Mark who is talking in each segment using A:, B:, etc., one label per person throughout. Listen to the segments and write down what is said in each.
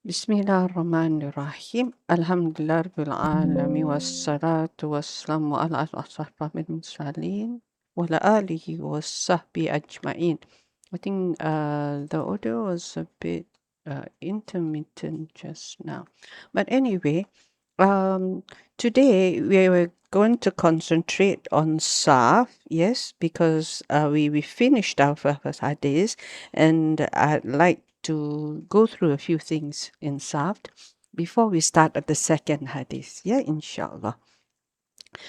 A: Bismillahirrahmanirrahim. Alhamdulillah Rabbil Alamin wassalatu wassalamu ala ashrafil mursalin wa ala alihi wasahbihi ajma'in. I think the audio was a bit intermittent just now. But anyway, um, today we were going to concentrate on Sarf, yes, because we finished our first hadith, and I'd like to go through a few things in Sarf before we start at the second hadith. Yeah, inshallah.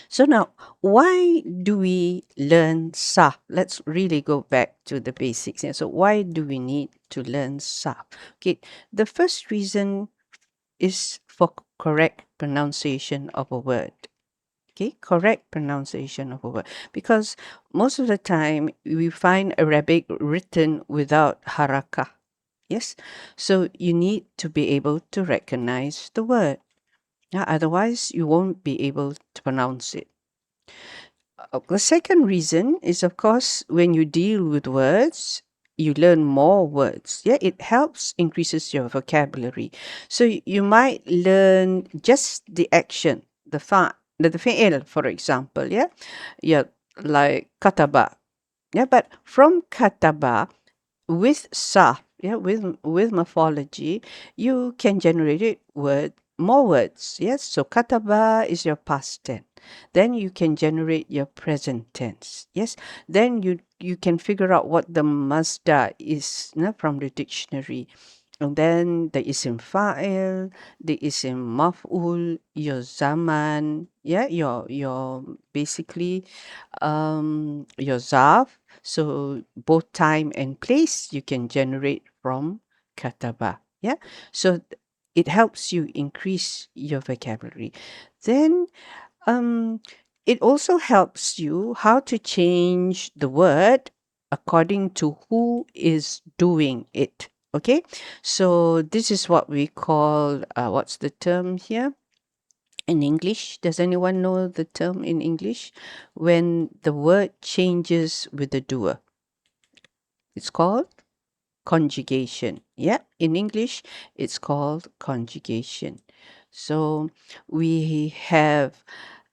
A: So now, why do we learn Sarf? Let's really go back to the basics. Yeah. So why do we need to learn Sarf? Okay, the first reason is for correct pronunciation of a word. Okay, correct pronunciation of a word. Because most of the time we find Arabic written without harakah. Yes, so you need to be able to recognize the word. Yeah, otherwise you won't be able to pronounce it. The second reason is, of course, when you deal with words, you learn more words. Yeah, it helps increases your vocabulary. So you might learn just the action, the fi'il, for example. Yeah, like kataba. Yeah, but from kataba with sa, yeah, with morphology, you can generate more words. Yes, so kataba is your past tense. Then you can generate your present tense. Yes, then you can figure out what the masdar is, from the dictionary. And then the isim fa'il, the isim maf'ul, your zaman, yeah, your basically your zarf. So both time and place you can generate from kataba. Yeah. So it helps you increase your vocabulary. Then um it also helps you how to change the word according to who is doing it. Okay. So this is what we call what's the term here? In English, does anyone know the term in English? When the word changes with the doer, it's called conjugation. Yeah, in English, it's called conjugation. So we have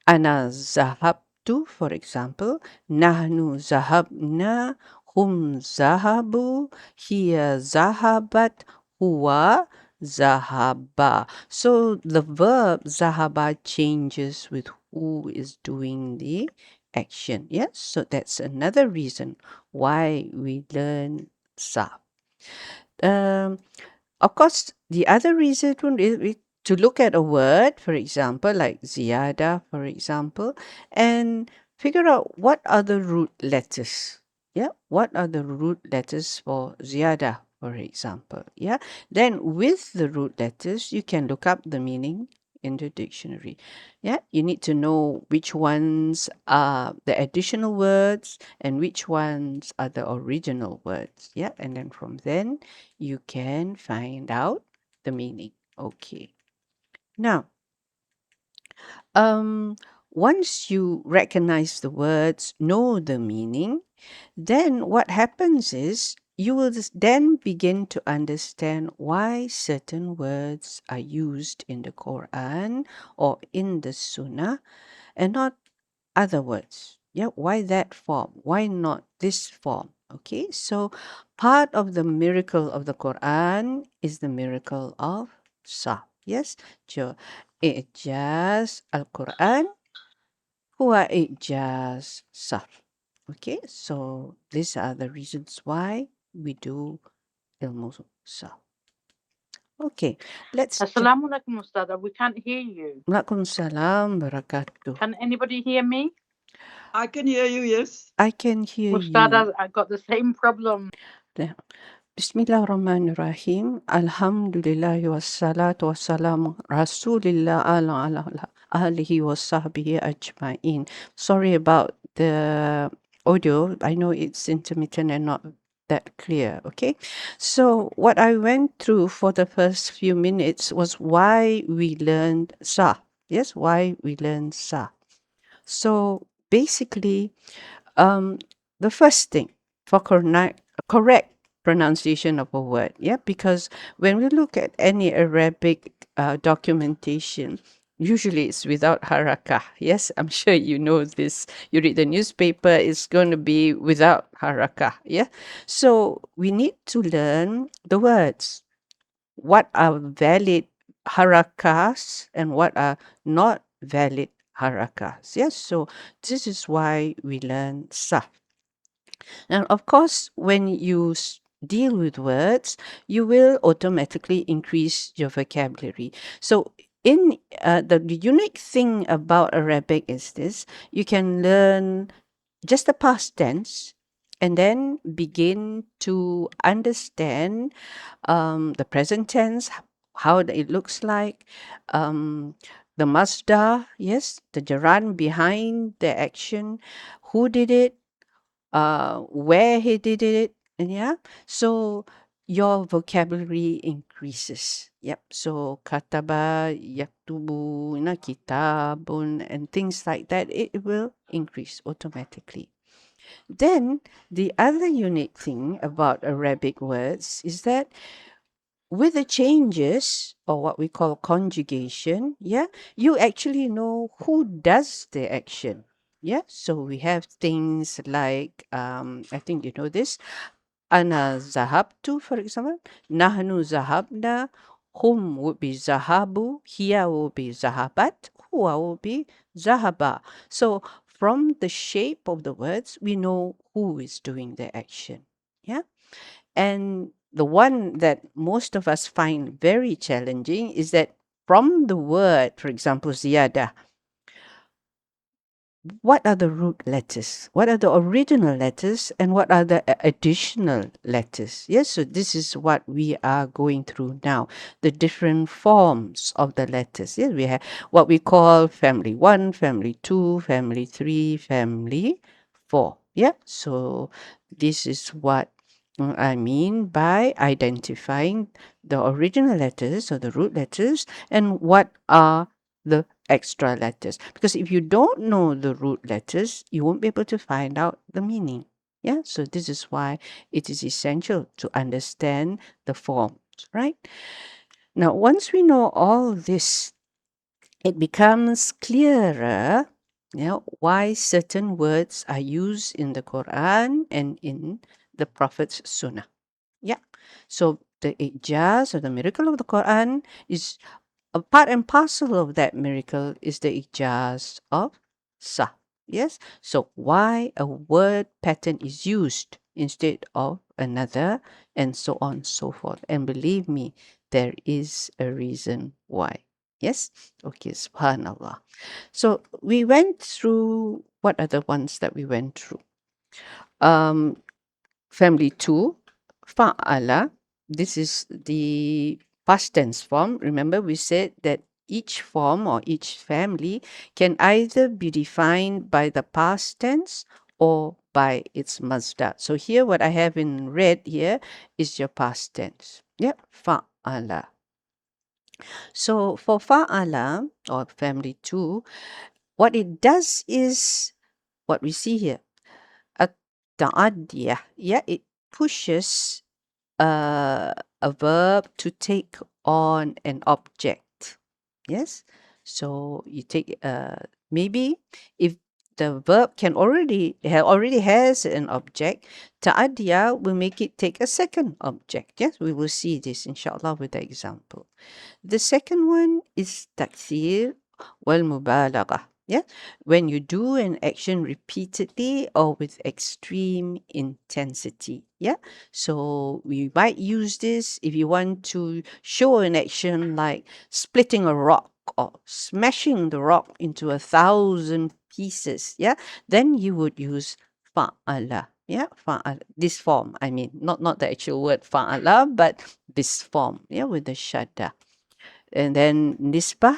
A: ana zahabtu, for example, nahnu zahabna, hum zahabu, hiya zahabat, huwa zahaba. So the verb zahaba changes with who is doing the action. Yes, so that's another reason why we learn Sarf. Um, of course, the other reason is to look at a word, for example, like ziyada, for example, and figure out what are the root letters. Yeah, what are the root letters for ziyada, for example. Yeah, then with the root letters, you can look up the meaning in the dictionary. Yeah, you need to know which ones are the additional words and which ones are the original words. Yeah, and then from then you can find out the meaning. Okay. Now, um, once you recognize the words, know the meaning, then what happens is you will then begin to understand why certain words are used in the Quran or in the Sunnah and not other words. Yeah, why that form? Why not this form? Okay, so part of the miracle of the Quran is the miracle of Sa. Yes, so Ijaz al-Quran huwa Ijaz Sarf. Okay, so these are the reasons why we do ilmu Sarf. Okay, let's.
B: Assalamu alaikum, Ustada. We can't hear you.
A: Waalaikumsalam barakatuh.
B: Can anybody hear me?
C: I can hear you, yes.
A: I can hear you.
B: Ustada, I got the same problem.
A: Yeah. Bismillahirrahmanirrahim. Alhamdulillah wassalatu wassalamu rasulillah ala alihi wasahbihi ajma'in. Sorry about the audio. I know it's intermittent and not that clear. Okay. So what I went through for the first few minutes was why we learned Sa. Yes, why we learned Sa. So basically, the first thing for correct pronunciation of a word. Yeah, because when we look at any Arabic documentation, usually it's without harakah. Yes, I'm sure you know this. You read the newspaper, it's going to be without harakah. Yeah, so we need to learn the words. What are valid harakas and what are not valid harakas. Yes, so this is why we learn Sarf. And of course, when you deal with words, you will automatically increase your vocabulary. So, in the unique thing about Arabic is this: you can learn just the past tense and then begin to understand the present tense, how it looks like, the masdar, yes, the gerund behind the action, who did it, where he did it, and yeah, so your vocabulary increases. Yep. So kataba, yaktubu, kitabun, and things like that, it will increase automatically. Then the other unique thing about Arabic words is that with the changes, or what we call conjugation, yeah, you actually know who does the action. Yeah, so we have things like, I think you know this, ana zahabtu, for example, nahnu zahabna, hum would be zahabu, hiya would be zahabat, huwa would be zahaba. So from the shape of the words, we know who is doing the action. Yeah. And the one that most of us find very challenging is that from the word, for example, ziyada, what are the root letters? What are the original letters and what are the additional letters? Yes, so this is what we are going through now, the different forms of the letters. Yes, we have what we call family 1, family 2, family 3, family 4. Yeah, so this is what I mean by identifying the original letters or the root letters and what are the extra letters. Because if you don't know the root letters, you won't be able to find out the meaning. Yeah, so this is why it is essential to understand the forms, right? Now, once we know all this, it becomes clearer, why certain words are used in the Quran and in the Prophet's Sunnah. Yeah. So the ijaz or the miracle of the Quran is a part and parcel of that miracle is the ijaz of Sa. Yes. So why a word pattern is used instead of another, and so on and so forth. And believe me, there is a reason why. Yes. Okay. Subhanallah. So we went through, what are the ones that we went through? Family 2, fa'ala. This is the past tense form. Remember, we said that each form or each family can either be defined by the past tense or by its masdar. So here, what I have in red here is your past tense. Yep, fa'ala. So for fa'ala or family 2, what it does is what we see here. At-ta'adiyah. Yeah, it pushes a verb to take on an object. Yes. So you take maybe if the verb can already has an object, ta'adiyah will make it take a second object. Yes, we will see this inshallah with the example. The second one is takthir wal mubalagha. Yeah, when you do an action repeatedly or with extreme intensity. Yeah, so we might use this if you want to show an action like splitting a rock or smashing the rock into 1,000 pieces. Yeah, then you would use fa'ala. Yeah, fa'ala. This form, I mean, not the actual word fa'ala, but this form. Yeah, with the shadda. And then nisbah.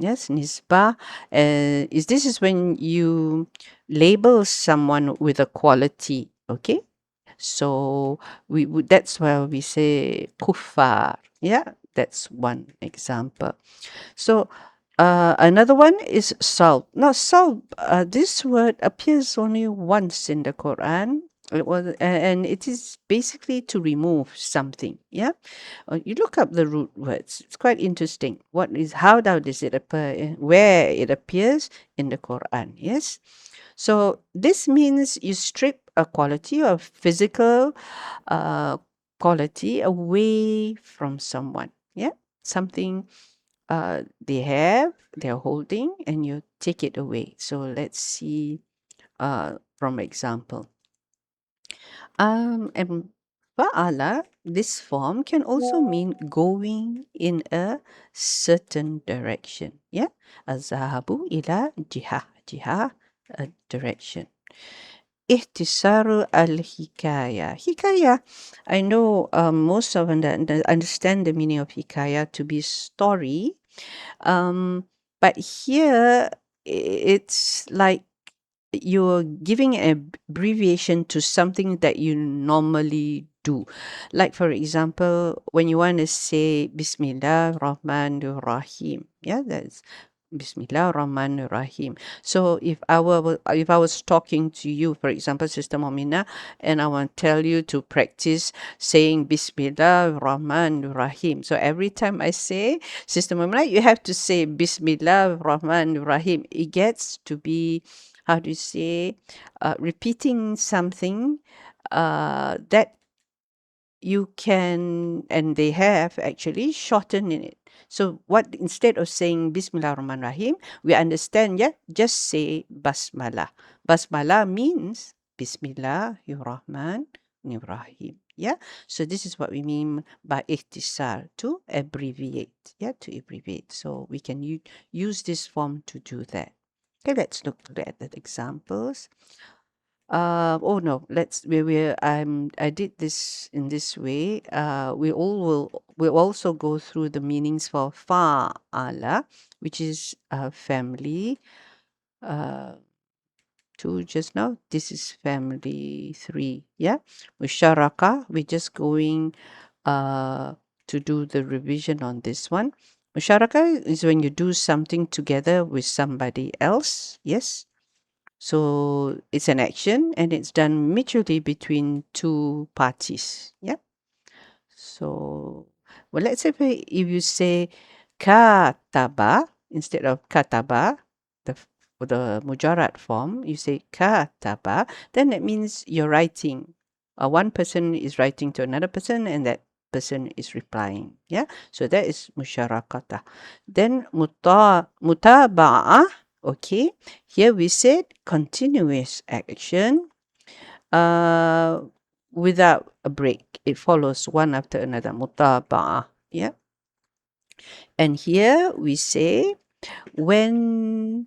A: Yes, nisbah. This is when you label someone with a quality. Okay, so we would, that's why we say kuffar. Yeah, that's one example. So another one is salb. Now salb, this word appears only once in the Quran, And it is basically to remove something. Yeah, you look up the root words. It's quite interesting. How does it appear? Where it appears in the Quran? Yes. So this means you strip a quality or physical quality away from someone. Yeah, something they're holding, and you take it away. So let's see from example. And fa'ala, this form can also mean going in a certain direction. Yeah, azahabu ila jihah, a direction. Ihtisaru al-hikaya. Hikaya, I know most of them understand the meaning of hikaya to be story. But here it's like you're giving an abbreviation to something that you normally do. Like, for example, when you want to say Bismillah Rahman Rahim. Yeah, that's Bismillah Rahman Rahim. So if I was talking to you, for example, Sister Momina, and I want to tell you to practice saying Bismillah Rahman Rahim. So every time I say Sister Momina, you have to say Bismillah Rahman Rahim. It gets to be, how do you say, repeating something that you can, and they have actually shortened in it. So what, instead of saying Bismillah Rahman Rahim, we understand, yeah, just say Basmala. Basmala means Bismillah Rahman Rahim. Yeah. So this is what we mean by ikhtisar, to abbreviate. Yeah, to abbreviate. So we can use this form to do that. Okay, let's look at the examples. Oh no, I did this in this way. We'll also go through the meanings for fa'ala, which is family. Two just now. This is family 3. Yeah. Musharaka, we're just going to do the revision on this one. Musharaka is when you do something together with somebody else. Yes. So it's an action, and it's done mutually between two parties. Yeah. So, well, let's say if you say kataba instead of kataba, the mujarrad form, you say kataba, then that means you're writing. One person is writing to another person, and that person is replying. Yeah. So that is musyarakatah. Then mutaba'ah. Okay. Here we said continuous action without a break. It follows one after another. Mutaba'ah. Yeah. And here we say when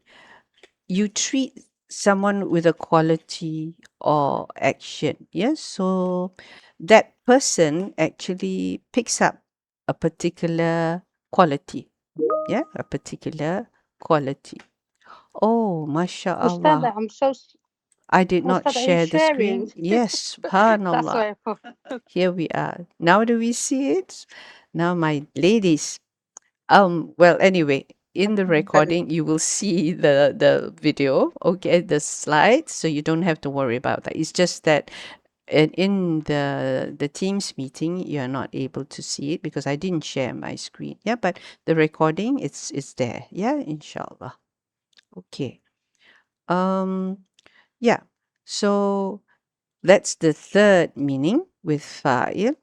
A: you treat someone with a quality or action. Yes. So that person actually picks up a particular quality. Yeah. A particular quality. Oh,
B: Mustada,
A: mashallah.
B: I'm so
A: I did not
B: Mustada, are you
A: share the
B: sharing?
A: screen. Yes,
B: That's
A: subhanallah.
B: why I thought.
A: Here we are. Now do we see it? Now, my ladies. Well, anyway, in the recording, you will see the video, okay, the slides, so you don't have to worry about that. It's just that in the Teams meeting, you're not able to see it because I didn't share my screen. Yeah, but the recording, it's there. Yeah, inshallah. Okay. Yeah. So that's the third meaning with fa'il.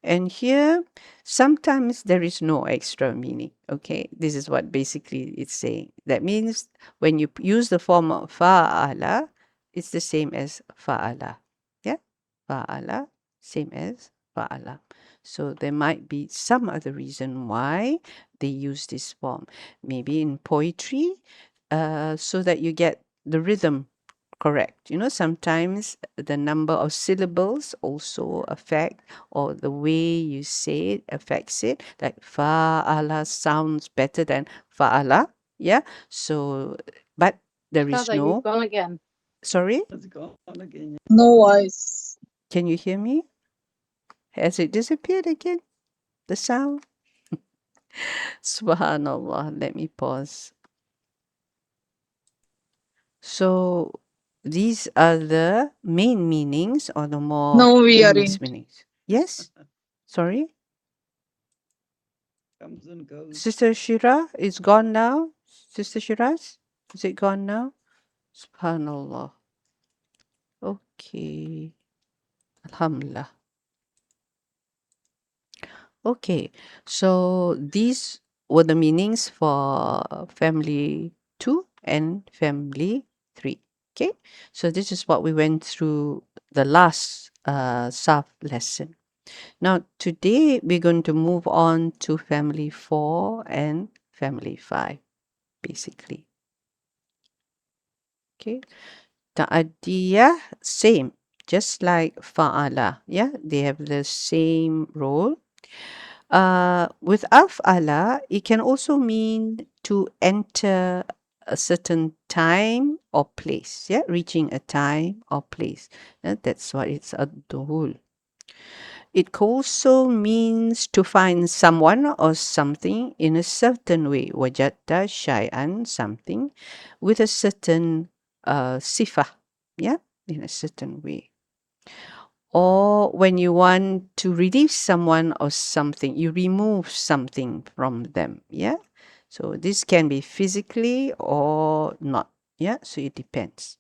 A: And here, sometimes there is no extra meaning. Okay, this is what basically it's saying. That means when you use the form of fa'ala, it's the same as fa'ala. Yeah, fa'ala, same as fa'ala. So there might be some other reason why they use this form. Maybe in poetry, so that you get the rhythm correct. Sometimes the number of syllables also affect, or the way you say it affects it. Like fa'ala sounds better than fa'ala. Yeah. So, but there is
B: Mustada, you've
A: no.
B: gone again.
A: Sorry,
C: It's gone again.
D: No voice.
A: can you hear me? Has it disappeared again? The sound? Subhanallah. Let me pause. So these are the main meanings or the more
D: No, we
A: famous
D: aren't.
A: meanings. Yes? Sorry?
C: Comes and goes.
A: Sister Shira is gone now? Sister Shiraz? Is it gone now? Subhanallah. Okay. Alhamdulillah. Okay. So these were the meanings for family 2 and family 3. Okay. So this is what we went through the last Sarf lesson. Now today we're going to move on to family 4 and family 5 basically. Okay. Ta'adiyah, same, just like fa'ala. Yeah, they have the same role. With af'ala, it can also mean to enter a certain time or place. Yeah, reaching a time or place. That's what it's ad-duhul. It also means to find someone or something in a certain way. Wajadta shay'an, something with a certain sifah. Yeah, in a certain way. Or when you want to relieve someone or something, you remove something from them. Yeah. So this can be physically or not. Yeah. So it depends.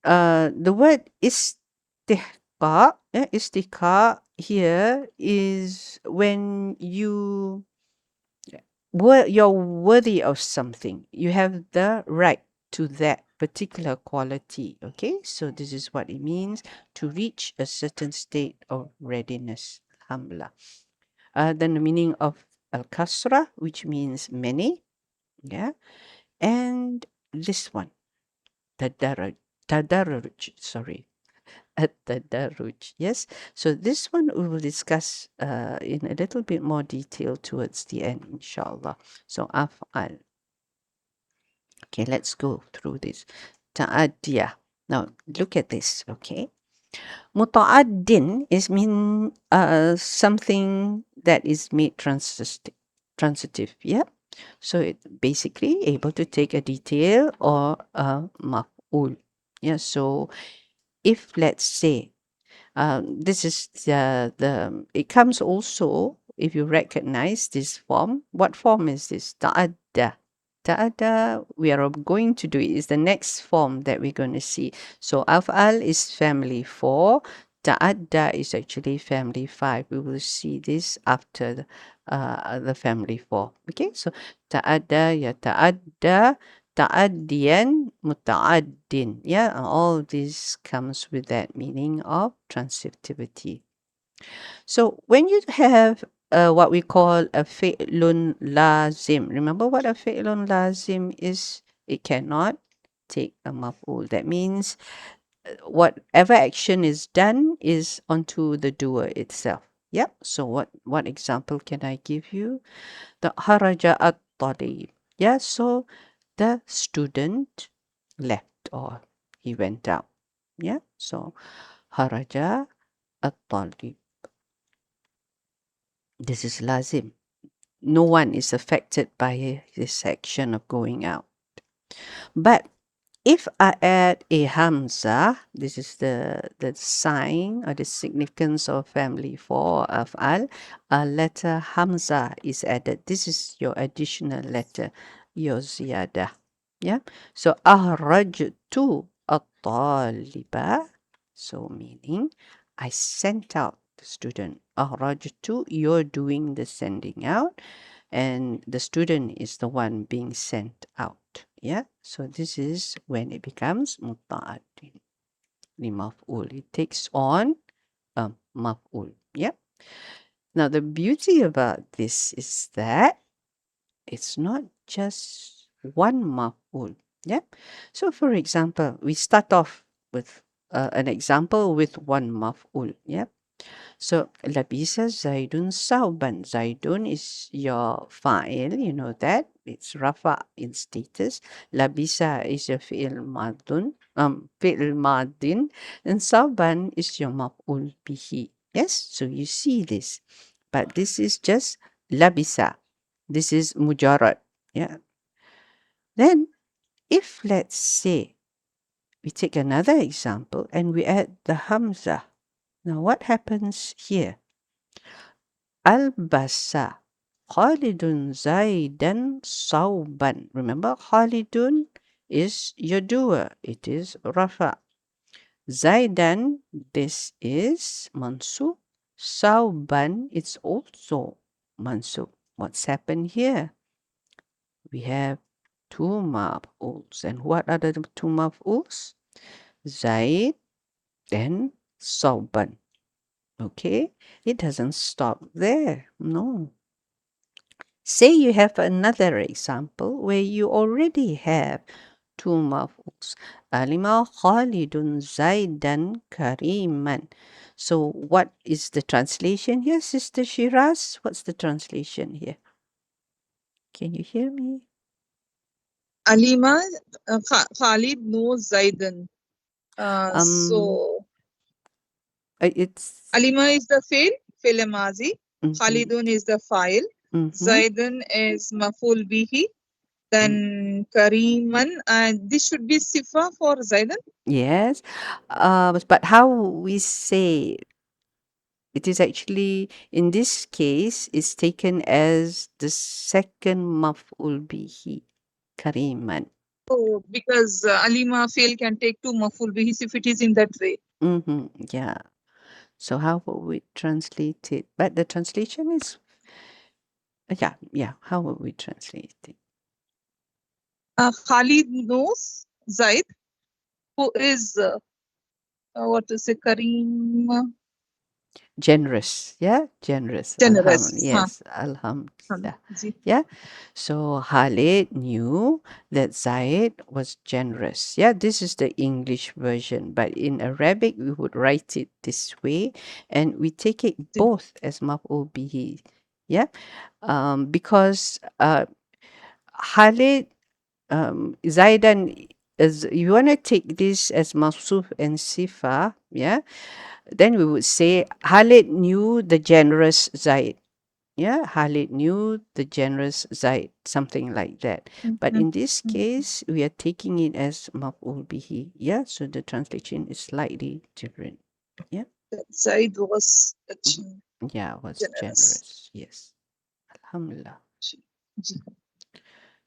A: The word istihqa, istihqa here is when you're worthy of something. You have the right to that particular quality. Okay, so this is what it means to reach a certain state of readiness. Alhamdulillah. Then the meaning of al-kasra, which means many. Yeah, and this one, tadarruj, sorry. At-tadarruj. Yes. So this one we will discuss in a little bit more detail towards the end, inshallah. So af'al. Okay, let's go through this. Ta'adiyah. Now look at this. Okay. Muta'addin is mean something that is made transitive. Yeah. So it basically able to take a detail or a maf'ul. Yeah. So if let's say this is it comes also if you recognize this form. What form is this? Ta'adda. Ta'adda, we are going to do it, is the next form that we're going to see. So af'al is family 4. Ta'adda is actually family 5. We will see this after the family 4. Okay, so ta'adda, ya ta'adda, ta'addiyan, muta'addin. Yeah, all this comes with that meaning of transitivity. So when you have what we call a fi'lun lazim, remember what a fi'lun lazim is? It cannot take a maf'ul. That means whatever action is done is onto the doer itself. Yep. So what example can I give you? The haraja at-talib. Yeah. So the student left or he went out. Yeah. So haraja at-talib. This is lazim. No one is affected by this action of going out. But if I add a hamza, this is the sign or the significance of family 4 of al, a letter hamza is added. This is your additional letter, your ziyadah. Yeah. So ahrajtu at-taliba. So meaning I sent out the student. Ahrajtu, you're doing the sending out, and the student is the one being sent out. Yeah, so this is when it becomes muta'addin li maf'ul. It takes on maf'ul. Yeah. Now the beauty about this is that it's not just one maf'ul. Yeah. So for example, we start off with an example with one maf'ul. Yeah. So labisa Zaidun sauban. Zaidun is your fa'il, you know that. It's rafa in status. Labisa is your fi'il madin, and sauban is your maf'ul bihi. Yes, so you see this. But this is just labisa. This is mujarrad. Yeah. Then if let's say we take another example and we add the hamza. Now what happens here? Albasa Khalidun Zaidan Sauban. Remember, Khalidun is your doer. It is Rafa. Zaidan, this is mansub. Sauban, it's also mansub. What's happened here? We have two maf'uls. And what are the two maf'uls? Zaid and Sauban. Okay? It doesn't stop there. No. Say you have another example where you already have two maf'uls. Alima Khalidun Zaidan Kariman. So what is the translation here, Sister Shiraz? What's the translation here? Can you hear me?
C: Alima, Khalid knows Zaidan. So
A: It's
C: Alima is the fi'l mazi.
A: mhm,
C: Khalidun is the file.
A: mhm.
C: Zaidan is maful bihi. Then Kariman, and this should be sifa for Zaidan.
A: Yes. But how we say it is actually, in this case, is taken as the second maf'ul bihi, Kariman.
C: Oh, because Alima fi'l can take two maful bihi if it is in that way.
A: Yeah. So how would we translate it? But the translation is, yeah. How would we translate it?
C: Khalid knows Zaid, who is what to say, Kareem,
A: Generous. Yeah, generous.
C: generous.
A: Yes, alhamdulillah.
C: Ji.
A: Yeah. So Khalid knew that Zaid was generous. Yeah, this is the English version, but in Arabic we would write it this way, and we take it
C: Ji.
A: both as maf'ul bihi. Yeah, because Khalid, Zaidan is, you want to take this as mawsuf and sifa, yeah, then we would say Khalid knew the generous Zaid. Yeah, Khalid knew the generous Zaid, something like that. But in this case, we are taking it as maf'ul bihi. Yeah, so the translation is slightly different. Yeah.
C: Zaid was
A: Yeah, was
C: generous.
A: generous. Yes. Alhamdulillah.
C: Ji.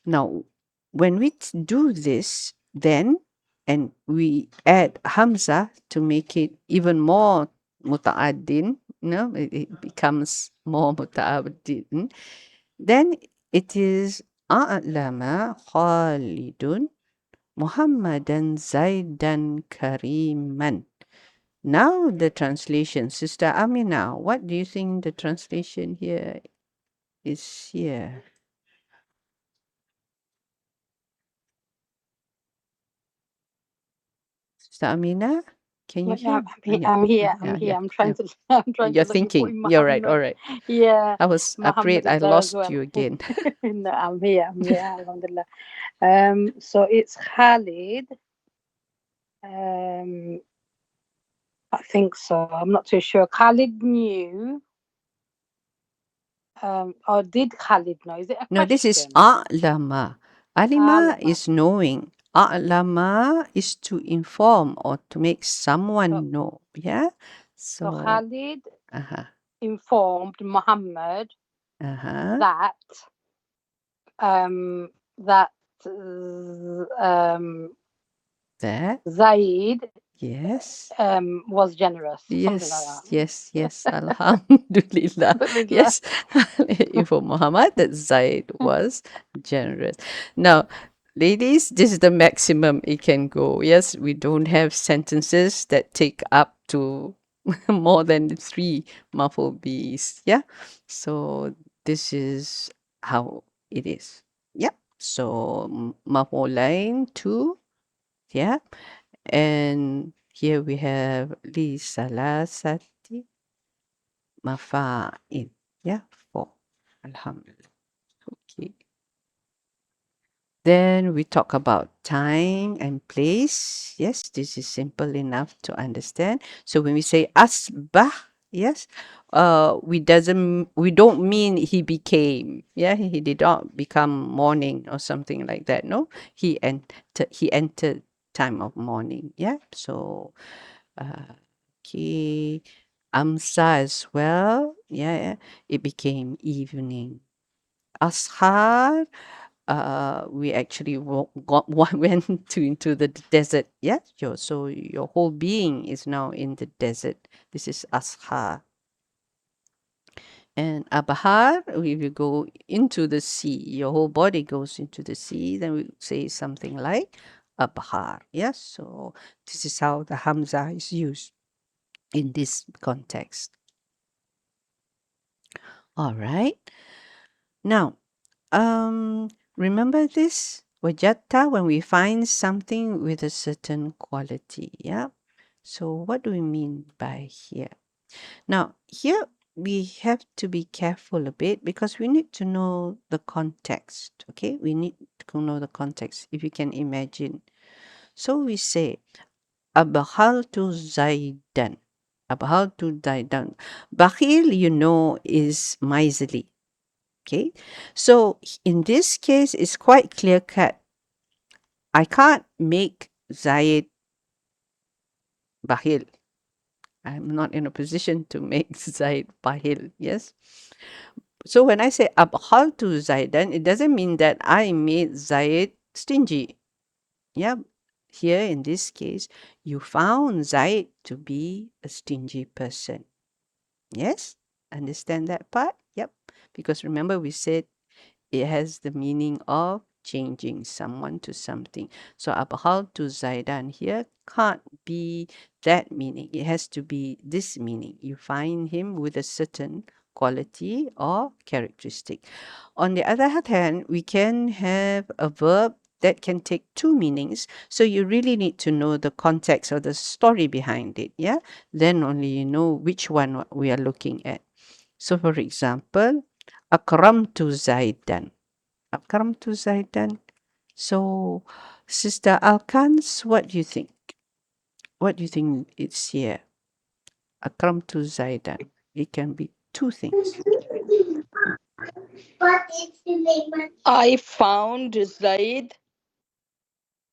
A: Now, when we do this, then, and we add Hamza to make it even more muta'addin, it becomes more muta'addin, then it is A'lama Khalidun Muhammadan Zaidan Kariman. Now the translation, Sister Amina, what do you think the translation here is here? Sister Amina, can you hear?
B: I'm here.
A: Yeah.
B: I'm trying to. I'm trying
A: You're
B: to look for
A: thinking. You're right. All right.
B: Yeah,
A: I was
B: Muhammad
A: afraid I
B: is there as
A: lost
B: well.
A: you again.
B: No, I'm here. Alhamdulillah. So it's Khalid. I think so. I'm not too sure. Khalid knew. Or did Khalid know? Is it a
A: No, this is
B: question?
A: A'lama. Alima
B: Alama.
A: is knowing. A'lama is to inform or to make someone know. Yeah.
B: So
A: So,
B: Khalid
A: uh-huh.
B: informed Muhammad
A: Uh-huh.
B: that
A: That.
B: Zaid
A: Yes.
B: was generous. Something like that.
A: Yes. Alhamdulillah.
B: Alhamdulillah.
A: Yes. For Muhammad, that Zaid was generous. Now, ladies, this is the maximum it can go. Yes, we don't have sentences that take up to more than 3 muffle Bs. Yeah. So this is how it is. Yeah. So muffle line 2. Yeah. And here we have li salasati mafa'il. Yeah, 4. Alhamdulillah. Okay. Then we talk about time and place. Yes, this is simple enough to understand. So when we say asbah, yes, we don't mean he became. Yeah, he did not become morning or something like that. No, he entered time of morning. Yeah. So, okay. Amsa as well. Yeah. It became evening. Ashar, we actually went into the desert. Yeah. So your whole being is now in the desert. This is ashar. And abahar, if you go into the sea, your whole body goes into the sea, then we say something like abahar. Yes, so this is how the hamza is used in this context. All right. Now, remember this wajatta when we find something with a certain quality. Yeah. So what do we mean by here? Now, here we have to be careful a bit because we need to know the context. Okay, we need to know the context if you can imagine. So we say, Abahaltu Zaidan. Abahaltu Zaidan. Bakhil, you know, is miserly. Okay, so in this case, it's quite clear cut. I can't make Zaid Bakhil. I'm not in a position to make Zaid Bahil. Yes. So when I say abhaltu Zaidan, it doesn't mean that I made Zaid stingy. Yeah. Here in this case, you found Zaid to be a stingy person. Yes? Understand that part? Yep. Because remember we said it has the meaning of changing someone to something. So abhal to Zaidan here can't be that meaning. It has to be this meaning. You find him with a certain quality or characteristic. On the other hand, we can have a verb that can take two meanings. So you really need to know the context or the story behind it. Yeah. Then only you know which one we are looking at. So for example, akramtu Zaidan. Akramtu Zaidan. So, Sister Alkans, what do you think? What do you think it's here? Akramtu Zaidan. It can be two things.
B: I found Zaid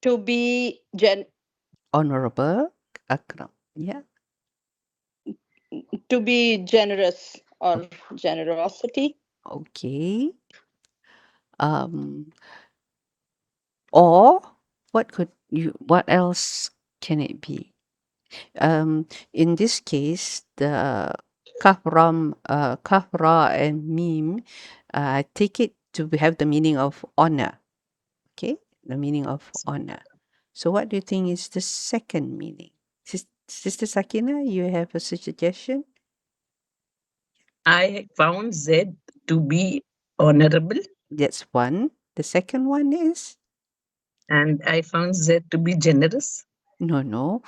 B: to be
A: Honorable, Akram. Yeah.
B: generous or generosity.
A: Okay. Um, or what else can it be? In this case, the kafra and mim, I take it to have the meaning of honor. Okay, the meaning of honor. So, what do you think is the second meaning? Sister Sakina, you have a suggestion?
D: I found Z to be honorable,
A: That's one. The second one is
D: and I found Z to be generous.
A: no.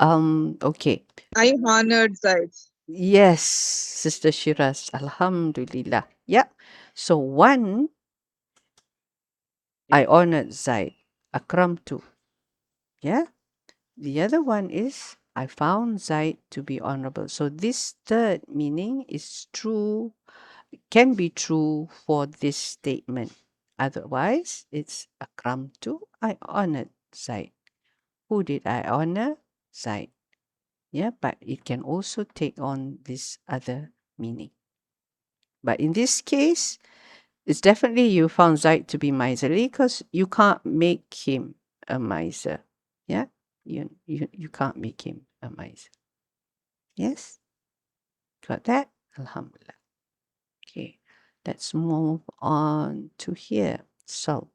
A: Okay.
C: I honored Zaid.
A: Yes, Sister Shiraz. Alhamdulillah. Yeah. So one, I honored Zaid. Akramtu. Yeah. The other one is I found Zaid to be honorable. So this third meaning is true, can be true for this statement. Otherwise, it's akramtu. I honored Zaid. Who did I honor? Zaid. Yeah, but it can also take on this other meaning. But in this case, it's definitely you found Zaid to be miserly because you can't make him a miser. Yeah, you can't make him a miser. Yes, got that? Alhamdulillah. Okay, let's move on to here. So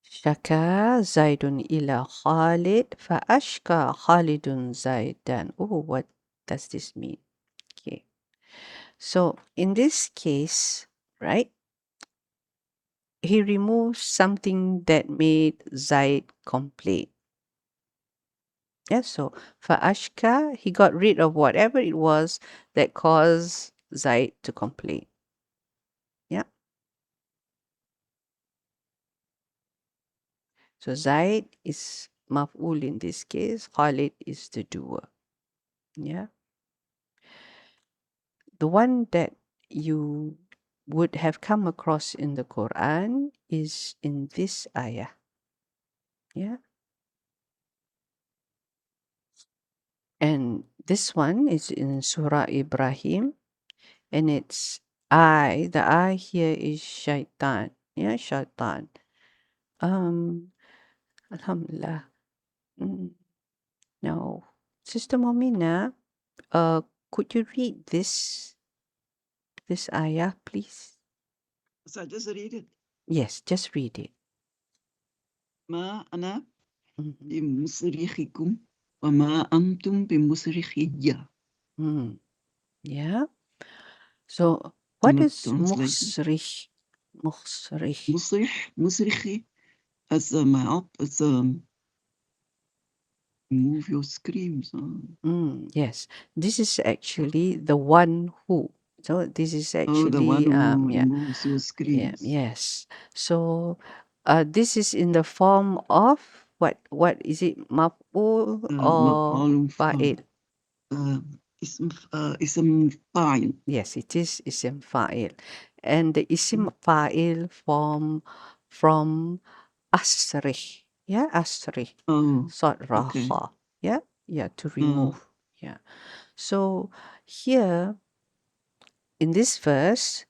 A: Shaka Zaidun ila Khalid fa'ashka Khalidun Zaidan. Oh, what does this mean? Okay. So in this case, right, he removed something that made Zaid complain. Yeah, so fa'ashka, he got rid of whatever it was that caused Zaid to complain. Yeah. So Zaid is maf'ul in this case, Khalid is the doer. Yeah. The one that you would have come across in the Quran is in this ayah. Yeah. And this one is in Surah Ibrahim, and it's the I here is shaitan. Yeah, shaitan. Alhamdulillah. Now, Sister Momina, could you read this ayah, please?
E: So I just read it.
A: Yes, just read it.
E: ما أنا
A: Mhm.
E: بمصرخكم وما أنتم بمصرخي.
A: Yeah. So, what
E: Not
A: is
E: translation.
A: musrih?
E: مصرخي as a mouth, as move your screams.
A: Yes, this is actually the one who. So this is
E: Oh,
A: actually
E: the one who
A: yeah,
E: removes your screams.
A: yes. So this is in the form of what is it, maf'ul or fa'il?
E: اسم فاعل.
A: Yes, it is isim fa'il, and the isim fa'il from asrih. Yeah, asrih.
E: Oh,
A: Sarf.
E: okay.
A: Yeah, to remove. Yeah. So here in this verse,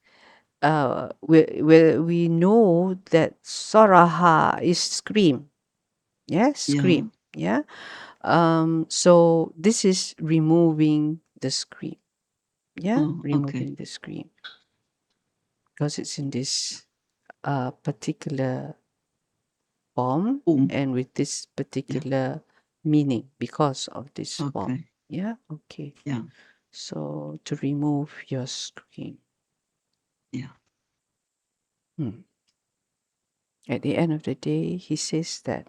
A: we know that saraha is scream. Yeah, scream. Yeah. So this is removing the scream. Yeah,
E: Oh,
A: removing
E: okay.
A: the scream because it's in this particular form and with this particular meaning because of this form.
E: Okay.
A: Yeah. Okay.
E: Yeah.
A: So to remove your screen.
E: Yeah.
A: At the end of the day, he says that,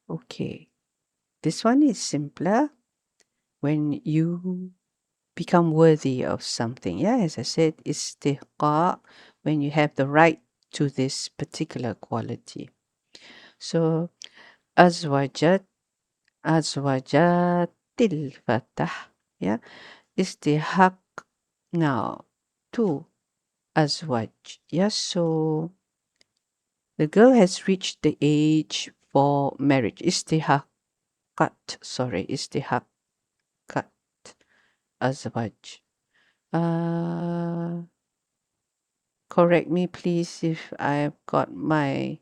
A: okay, this one is simpler when you become worthy of something. Yeah, as I said, istihqa, when you have the right to this particular quality. So, azwajatil fatah, yeah, istihaq now to azwaj. Yeah, so the girl has reached the age for marriage. Istihaqat, istihaqat azwaj. Correct me please if I've got my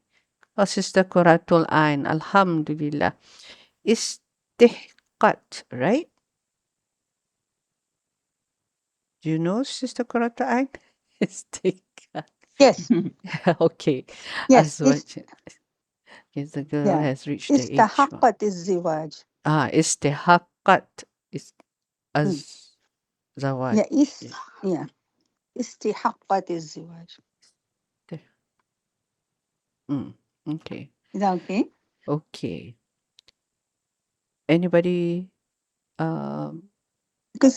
A: Sister Quratul Ain. Alhamdulillah. Istihqat, right? Do you know Sister Quratul Ain? Istihqat.
B: Yes.
A: Okay.
B: Yes.
A: Azwaj. Yes, the girl has reached the age.
B: Istahaqqat is ziwaj.
A: Istihaqat is az zawaj.
B: Yeah. Istihaqqat is ziwaj.
A: Okay.
B: Is that okay?
A: Okay. Anybody
B: Because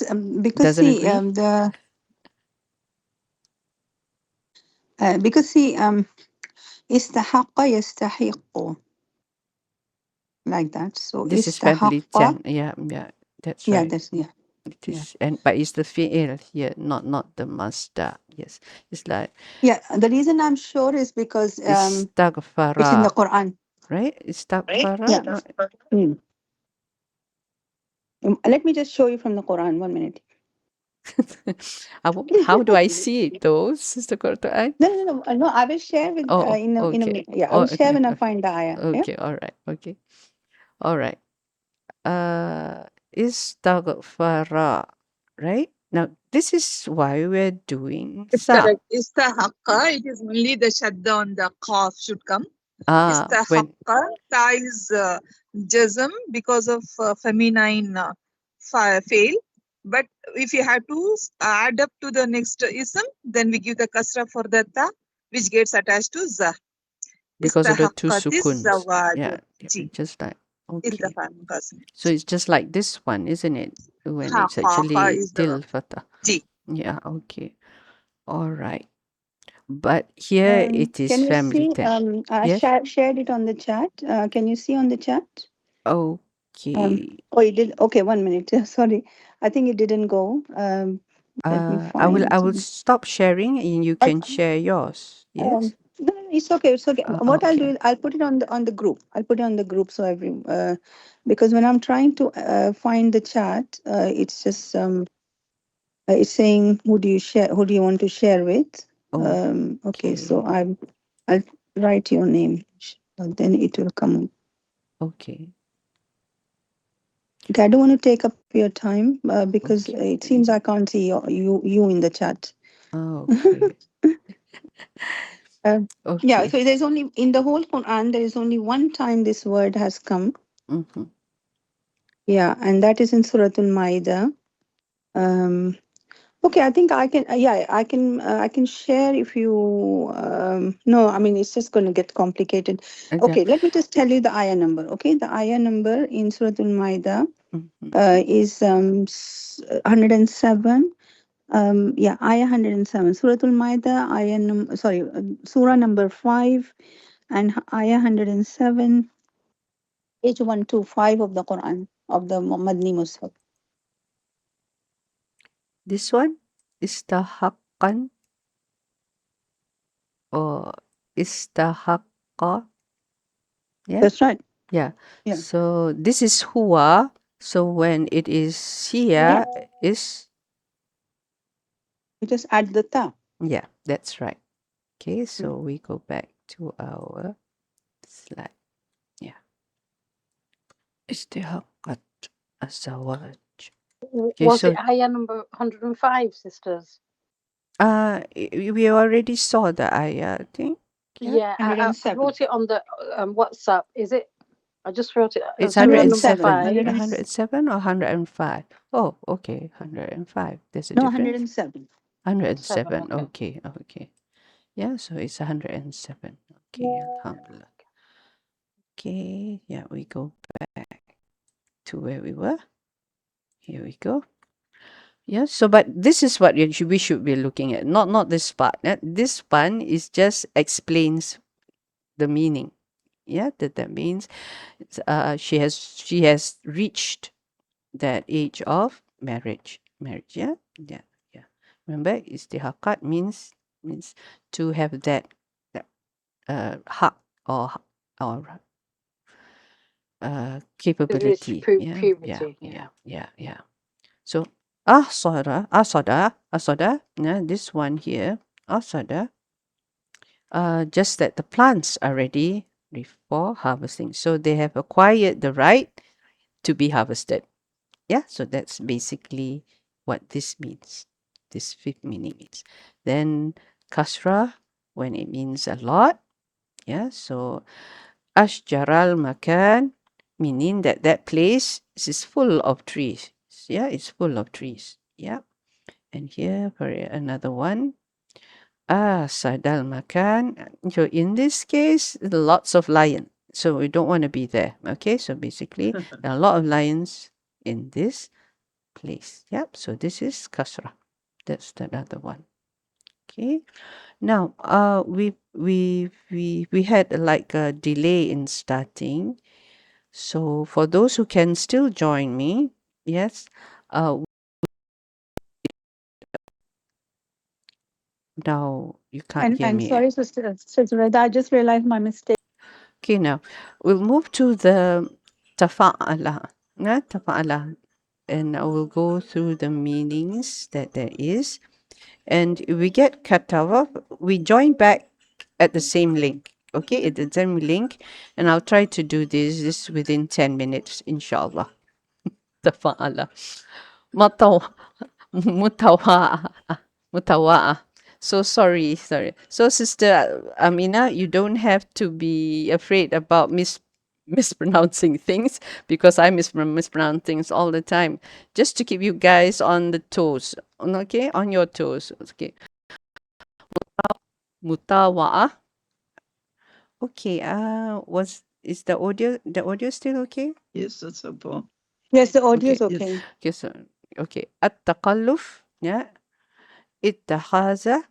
A: doesn't
B: see
A: agree?
B: istahaqqa yastahiqqu, like that. So
A: This is family
B: istahaqqa.
A: 10. Yeah, that's
B: Yeah,
A: right.
B: that's
A: It is, but it's the fi'il here, not the masdar. Yes, it's like
B: Yeah, the reason I'm sure is because it's in the
A: istaghfara,
B: Quran.
A: right? Istaghfara.
B: Yeah.
A: No.
B: Let me just show you from the Quran. 1 minute.
A: How do I see it though, Sister Qur'an?
B: No. I will share with
A: Okay.
B: I will share when I find the ayah.
A: Okay, all right. Okay. All right. Istaghfara, right? Now this is why we're doing
C: It's
A: sa.
C: correct. Istahaqqa, it is only the shadda on the qaf should come.
A: When
C: Istahaqqa, ta is jazm because of feminine fail. But if you have to add up to the next ism, then we give the kasra for the ta, which gets attached to za.
A: because of the two
C: Istahaqqat is
A: sukuns.
C: zawaj.
A: Yeah,
C: Ji.
A: just like
C: Is the
A: okay.
C: family cousin.
A: So it's just like this one, isn't it? When
C: Ha,
A: it's
C: ha, ha
A: actually
C: is the
A: til fatah.
C: ji.
A: Yeah, okay. All right. But here it is
B: Can you
A: family
B: see?
A: 10.
B: I
A: Yes.
B: shared it on the chat. Can you see on the chat?
A: Okay.
B: Oh, you did. Okay, 1 minute. Sorry, I think it didn't go.
F: Let me
A: I will
F: find.
A: stop sharing and you
F: I-
A: can share yours. Yes.
F: No, no, it's okay. It's okay. What I'll do
A: Okay.
F: is I'll put it on the group. I'll put it on the group so because when I'm trying to find the chat, it's just it's saying who do you want to share with?
A: Oh,
F: Okay, so
A: okay.
F: I'll write your name, then it will come up.
A: Okay.
F: Okay, I don't want to take up your time because
A: Okay.
F: it seems I can't see you in the chat.
A: Okay.
F: Yeah,
A: Okay.
F: so there's only in the whole Quran there is only one time this word has come.
A: Mm-hmm.
F: Yeah, and that is in Suratul Maida. Okay, I think I can. Yeah, I can share if you. No, I mean it's just going to get complicated.
A: Yeah.
F: Okay, let me just tell you the ayah number. Okay, the ayah number in Suratul Maida
A: Mm-hmm.
F: is 107. Yeah, ayah 107. Suratul Maida, surah number 5 and ayah 107, page 125 of the Quran of the Madni Musaf.
A: This one istahaqqan or istahaqqa. Yeah.
F: That's right.
A: Yeah.
F: Yeah.
A: So this is huwa. So when it is
F: Yeah.
A: here is
F: You just add the ta.
A: yeah, that's right. Okay, so we go back to our slide. Yeah. Istihaqqat azawaj. Okay,
B: Was it
A: so
B: ayah number 105, sisters?
A: we already saw the ayah, I think. Yeah.
B: Yeah, I
F: 107.
B: wrote it on the WhatsApp. Is it? I just wrote it.
A: It's
B: Surah number
F: 107.
B: 5.
A: 107 or 105? Oh, okay, 105. There's a
F: No,
A: difference.
F: 107.
A: 107.
B: 7, okay.
A: Okay, okay. Yeah, so it's 107. Okay, alhamdulillah. Okay, yeah, we go back to where we were. Here we go. Yeah, so but this is what we should be looking at, not this part. This one is just explains the meaning. Yeah, that means she has reached that age of marriage. Marriage, yeah, yeah, yeah. Remember, istihaqat means to have that haq or
B: To reach
A: capability. Yeah, yeah,
B: puberty.
A: yeah,
B: Yeah.
A: yeah, yeah. So asada. Yeah, this one here, asada. Just that the plants are ready for harvesting, so they have acquired the right to be harvested. Yeah, so that's basically what this means. This fifth meaning means. Then kasra when it means a lot. Yeah, so ashjaral makan meaning that that place is full of trees. Yeah, it's full of trees. Yeah, and here for another one. Sadal makan. So in this case, lots of lions. So we don't want to be there. Okay, so basically there are a lot of lions in this place. Yep. So this is kasra. That's the other one. Okay. Now, we had like a delay in starting. So for those who can still join me, yes. Now you can't hear
F: And
A: me.
F: sorry, Sister Reda, I just realized my mistake.
A: Okay, now we'll move to the tafa'ala. Tafa'ala. And I will go through the meanings that there is. And if we get cut off, we join back at the same link. Okay, at the same link. And I'll try to do this within 10 minutes, inshallah. Tafa'ala. Mataw. Mutawa'a. Mutawa'a. So sorry. So Sister Amina, you don't have to be afraid about mispronouncing things because I mispronounce things all the time. Just to keep you guys on the toes. Okay? On your toes. Okay. Mutawa'a. Okay. Is the audio still okay?
E: Yes, that's a ball.
F: Yes, the audio
A: Okay.
F: is okay.
A: Okay, so At-taqalluf. Yeah. Ittakhaza.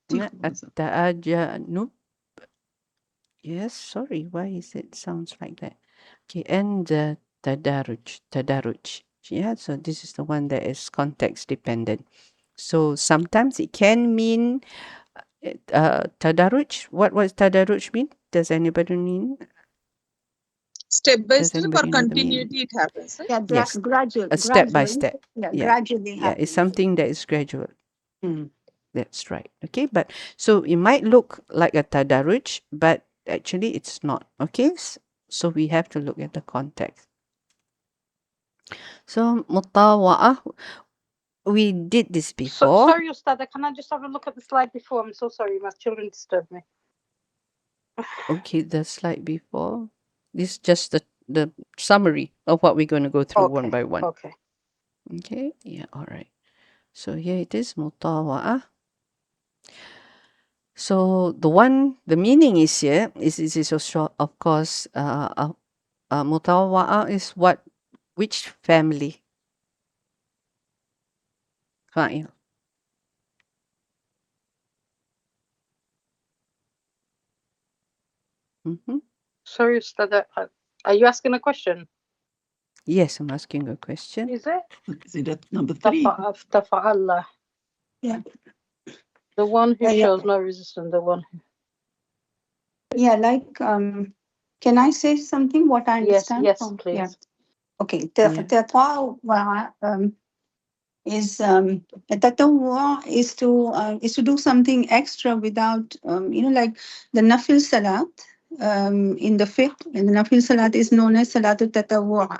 A: Yeah. At-ta'ajanub. Yes, sorry, why is it sounds like that? Okay, and tadarruj. Yeah, so this is the one that is context dependent. So sometimes it can mean tadarruj. What does tadarruj mean? Does anybody mean?
C: Step by
A: Does
C: step or
A: anybody know the meaning?
C: continuity it happens, right?
F: Yeah,
A: Yes,
F: gradual,
A: a step by
F: gradually.
A: step.
F: Yeah,
A: Yeah,
F: gradually
A: yeah, it's
F: happens.
A: something that is gradual.
F: Mm.
A: That's right. Okay, but so it might look like a tadarruj, but actually it's not. Okay, so we have to look at the context. So mutawa'ah, we did this before.
B: Sorry, Ustada, can I just have a look at the slide before? I'm so sorry, my children disturbed me.
A: Okay, the slide before. This is just the summary of what we're going to go through one by one.
B: Okay.
A: Okay, yeah, all right. So here it is, mutawa'ah. So the meaning is here is also, of course, mutawa'ah is which family? Fa'il. Mm-hmm.
B: Sorry, Ustada, are you asking a question?
A: Yes, I'm asking a question.
B: Is it?
E: Is it at number 3?
B: Tafa'allah.
F: Yeah.
B: The one who
F: Yeah.
B: shows no resistance, the one who...
F: Yeah, like, can I say something? What I understand?
B: Yes,
F: from-
B: please.
F: Yeah. Okay.
A: Yeah.
F: Tatawwa is tatawwa is to do something extra without like the nafil salat in the fiqh, and the nafil salat is known as salatul tatawwa.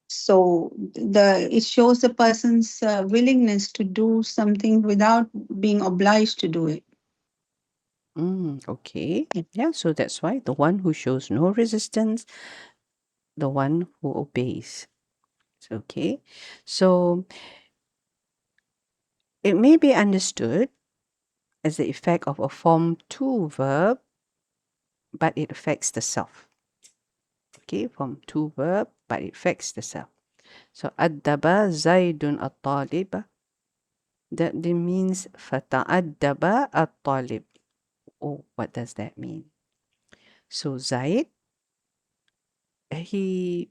F: So it shows the person's willingness to do something without being obliged to do it.
A: Okay.
F: Yeah.
A: Yeah, so that's why the one who shows no resistance, the one who obeys. Okay. So it may be understood as the effect of a form 2 verb, but it affects the self. Okay, form 2 verb, but it affects the self. So addaba Zaidun at-talib. That means fata'addaba at-talib. Oh, what does that mean? So Zaid, adab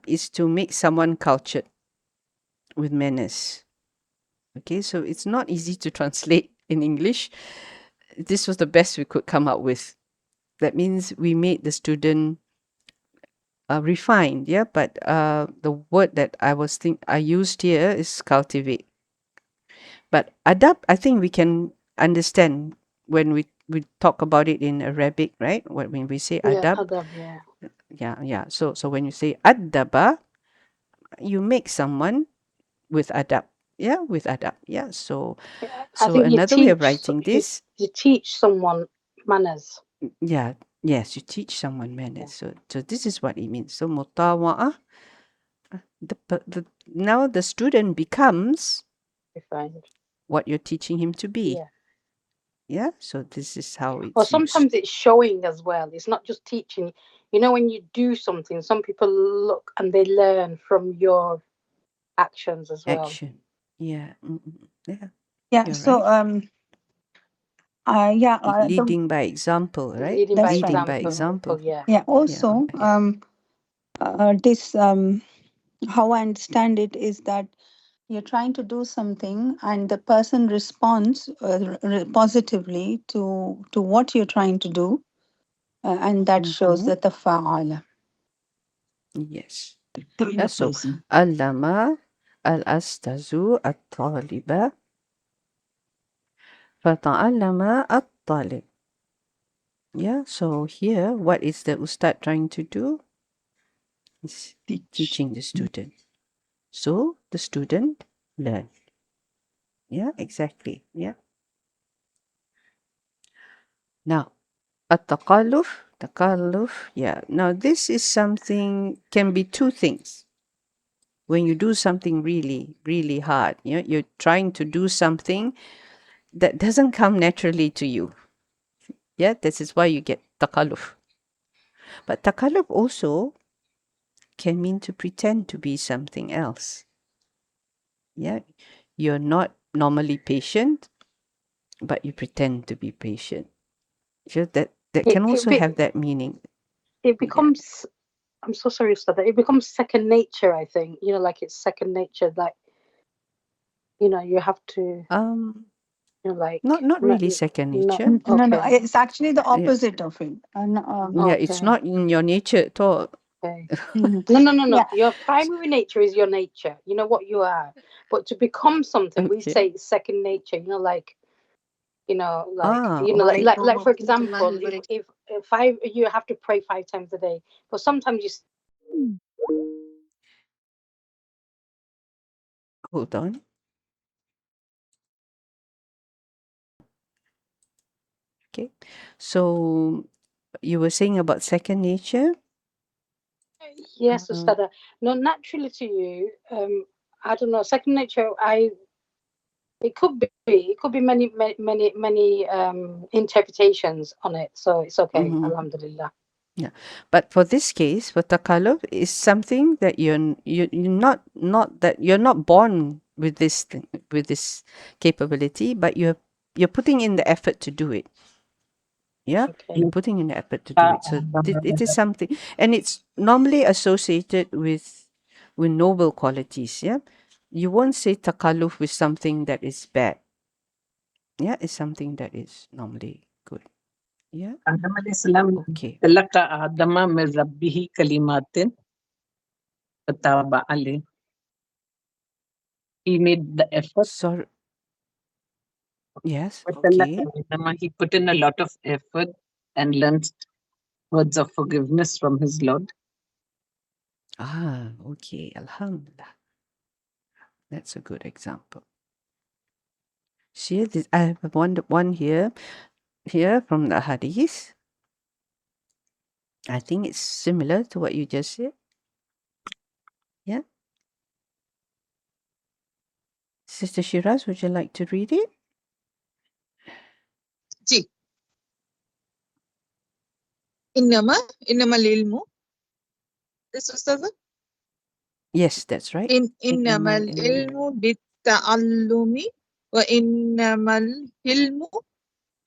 A: is to make someone cultured with manners. Okay, so it's not easy to translate in English. This was the best we could come up with. That means we made the student refined, yeah. But the word that I used here is cultivate. But adab, I think we can understand when we talk about it in Arabic, right? When we say
B: Yeah,
A: adab,
B: adab, yeah.
A: yeah. So when you say adaba, you make someone with adab. Yeah, with adab. Yeah. So
B: I think
A: another way of writing this,
B: you teach someone manners.
A: yeah, yes, you teach someone manners. So this is what it means. So mutawa'ah, now the student becomes
B: Refined.
A: what you're teaching him to be.
B: Yeah.
A: Yeah. So this is how it's
B: Or
A: used.
B: sometimes it's showing as well. It's not just teaching. You know, when you do something, some people look and they learn from your actions as well.
A: Action. Yeah. Yeah.
F: Yeah.
A: You're
F: So
A: right. Leading by example, right?
B: Leading
F: That's
B: by
F: right.
A: Leading by example.
B: yeah.
F: Yeah. Also, this how I understand it is that you're trying to do something, and the person responds positively to what you're trying to do, and that shows that the fa'ala.
A: Yes.
E: Telling
A: Yeah,
E: the
A: so
E: person.
A: allama al-astazu at-taliba fata'allama at-talib. Yeah, so here, what is the ustad trying to do? Is teaching the student. So the student learn. Yeah, exactly. Yeah. Now, takalluf. Yeah. Now, this is something, can be two things. When you do something really, really hard, you're trying to do something that doesn't come naturally to you. Yeah, this is why you get takalluf. But takalluf also can mean to pretend to be something else. Yeah, you're not normally patient, but you pretend to be patient. So that can also have that meaning.
B: It becomes I'm so sorry, Ustad, it becomes second nature, I think. You know, like it's second nature, like, you know, you have to, you know, like,
A: Not really second nature.
F: No, no,
B: okay,
F: it's actually the
A: Yeah.
F: opposite of it.
A: Yeah, it's
B: okay,
A: not in your nature at all.
B: okay.
F: Mhm.
B: No.
F: Yeah.
B: Your primary nature is your nature. You know what you are. But to become something, we
A: Okay.
B: say it's second nature. You know, like, you know, like,
A: Ah,
B: you know,
A: okay.
B: like for example, if you have to pray 5 times a day, but sometimes you
A: Hold on. Okay. So you were saying about second nature?
B: yes,
A: Uh,
B: Ustada. No, naturally to you, I don't know, second nature, it could be many interpretations on it. So it's okay,
A: mhm.
B: Alhamdulillah.
A: Yeah. But for this case, for takalluf is something that you're not that you're not born with this thing, with this capability, but you're putting in the effort to do it. Yeah,
B: Okay.
A: you're putting in the effort to do it. So it is something, and it's normally associated with noble qualities. Yeah, you won't say takalluf with something that is bad. Yeah, it's something that is normally good. Yeah.
D: Adam alayhi salam
A: Okay.
D: talaqa Adama min rabbihi kalimatin fataba alayh. He made the effort.
A: So yes.
D: Watalaqa
A: Okay.
D: Adama, he put in a lot of effort and learned words of forgiveness from his Lord.
A: Ah, okay. Alhamdulillah. That's a good example. See, this, I have one here from the Hadith. I think it's similar to what you just said. Yeah. Sister Shiraz, would you like to read it?
C: Ji. Innamal ilmu. This was the
A: Yes, that's right.
C: innamal ilmu bitta'allumi wa innamal ilmu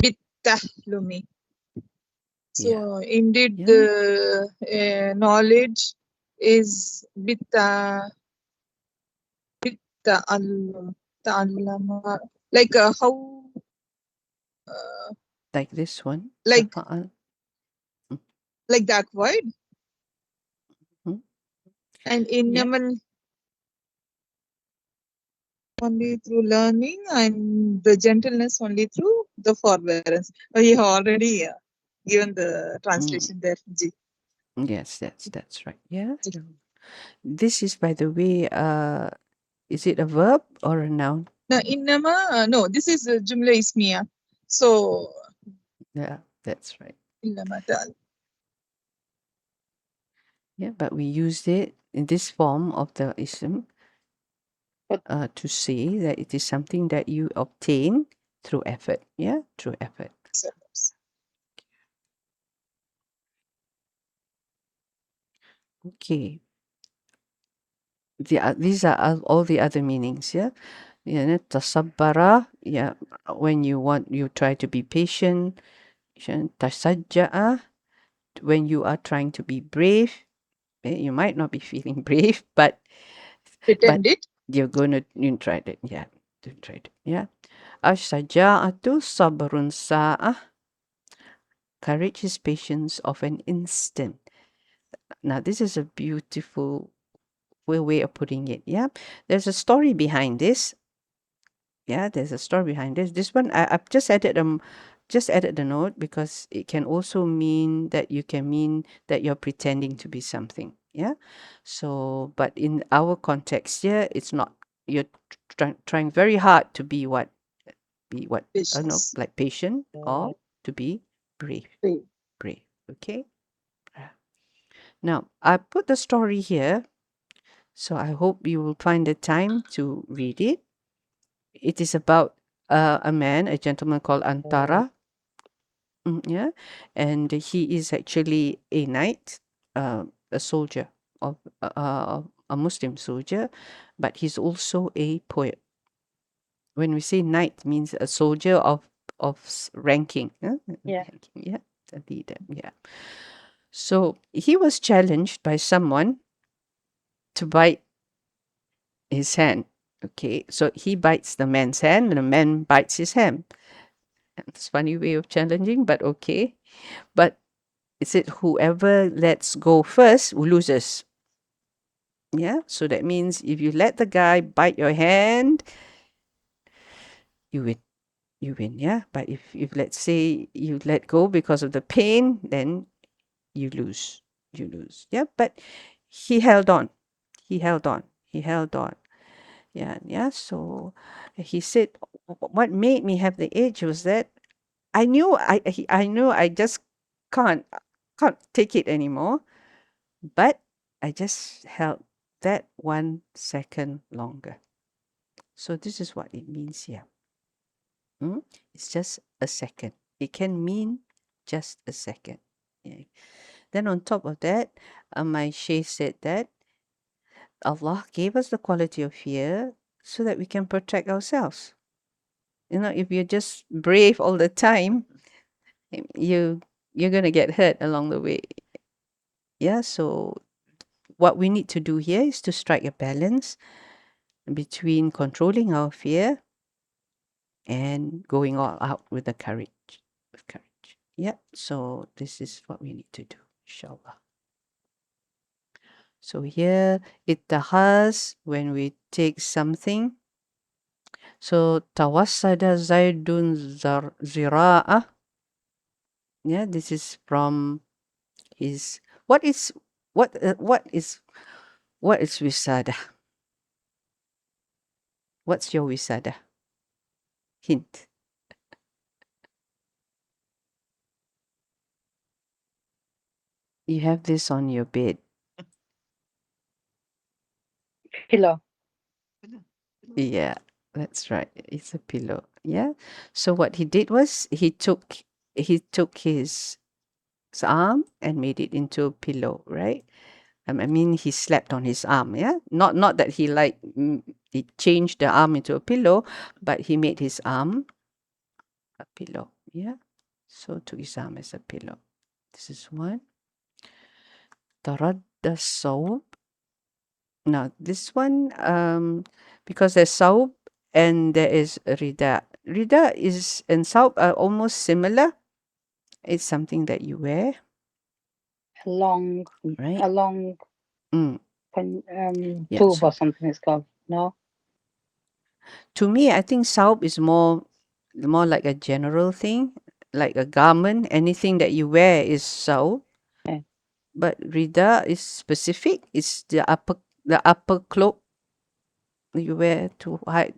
C: bittahlumi. So indeed,
A: Yeah.
C: the knowledge is ta'allama, like how,
A: Like this one.
C: like
A: Tafa'al.
C: like that word,
A: Mhm.
C: and
A: Yeah.
C: innamal only through learning, and the gentleness only through the forbearance. You have already given the translation there, Ji.
A: Yes, that's right. Yeah. This is, by the way, is it a verb or a noun?
C: Now, no, this is Jumla Ismiya. So,
A: Yeah, that's right.
C: innama ta'al.
A: Yeah, but we used it in this form of the ism to say that it is something that you obtain through effort. Yeah, through effort. Okay. These are all the other meanings. Yeah, yeah. Tasabbara. Yeah, when you try to be patient. Tasajja'a, when you are trying to be brave. You might not be feeling brave, but
C: Pretend it.
A: you try it. Yeah, you try it. Yeah. Ash-shaja'atu sabrun sa'ah. Courage is patience of an instant. Now, this is a beautiful way of putting it. Yeah. There's a story behind this. Yeah, there's a story behind this. This one, I've just added the note because it can also mean that you're pretending to be something. Yeah. So, but in our context here, it's not. You're trying very hard to be what I don't know,
C: Patience.
A: like patient or to be brave.
C: Brave.
A: Brave. Okay. Now, I put the story here, so I hope you will find the time to read it. It is about a gentleman called Antara. Yeah, and he is actually a knight, a soldier of a Muslim soldier, but he's also a poet. When we say knight, means a soldier of ranking.
B: Yeah.
A: Yeah, a leader. Yeah. So he was challenged by someone to bite his hand. Okay, so he bites the man's hand and the man bites his hand. It's a funny way of challenging, but okay. But it said whoever lets go first loses. Yeah, so that means if you let the guy bite your hand, you win. You win, yeah. But if let's say you let go because of the pain, then you lose. You lose. Yeah. But he held on. He held on. He held on. Yeah, yeah. So he said, what made me have the edge was that I knew I knew I just can't can't take it anymore, but I just held that 1 second longer. So this is what it means here. It's just a second. It can mean just a second. Yeah. Then on top of that, my sheikh said that Allah gave us the quality of fear so that we can protect ourselves. You know, if you're just brave all the time, you're gonna get hurt along the way. Yeah, so what we need to do here is to strike a balance between controlling our fear and going all out with the courage. With courage. Yeah, so this is what we need to do, inshallah. So here, ittahaz, when we take something. So tawassada zaidun zira'a. Yeah, this is from his what is wisada? What's your wisada? Hint. You have this on your bed.
B: Pillow.
A: Yeah, that's right. It's a pillow. Yeah. So what he did was he took his arm and made it into a pillow, right? I mean, he slept on his arm. Yeah, not that he he changed the arm into a pillow, but he made his arm a pillow. Yeah. So took his arm as a pillow. This is one. Taradda sawb. Now this one, because there's sawb and there is rida. Rida is and sawb are almost similar. It's something that you wear,
B: A long,
A: right?
B: a long
A: Yeah,
B: tube
A: so
B: or something it's called. No?
A: to me, I think sawb is more like a general thing, like a garment. Anything that you wear is sawb.
B: Okay.
A: But rida is specific. It's the upper cloak you wear to hide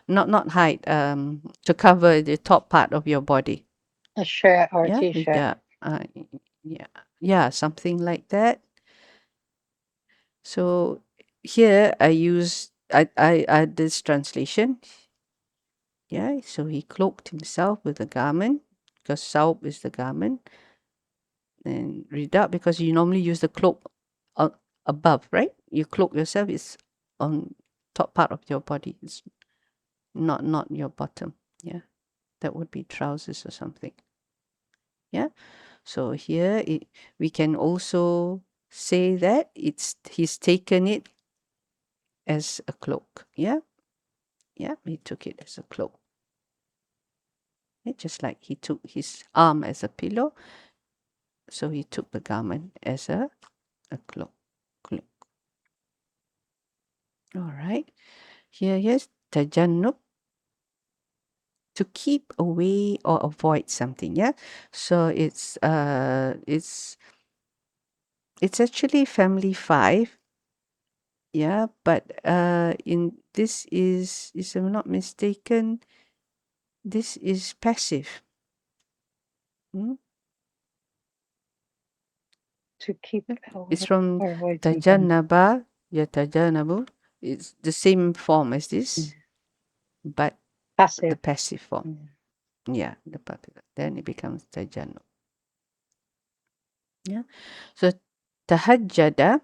A: not hide to cover the top part of your body.
B: A shirt or a
A: Yeah,
B: t-shirt.
A: rida. Yeah, something like that. So here I this translation. Yeah, so he cloaked himself with a garment because saub is the garment, and rida because you normally use the cloak above, right? You cloak yourself is on top part of your body. It's not your bottom. Yeah, that would be trousers or something. Yeah, so here we can also say that he's taken it as a cloak. Yeah, he took it as a cloak. Yeah, just like he took his arm as a pillow, so he took the garment as a cloak. All right. Here's tajannub, to keep away or avoid something. Yeah. So it's actually family 5. Yeah, but in this is if I'm not mistaken, this is passive.
B: To keep
A: It's from
B: or avoid something.
A: tajannaba, yatajanabu. It's the same form as this, but the
B: Passive.
A: passive form. Yeah, the passive. Then it becomes tajannub. Yeah. So tahajjada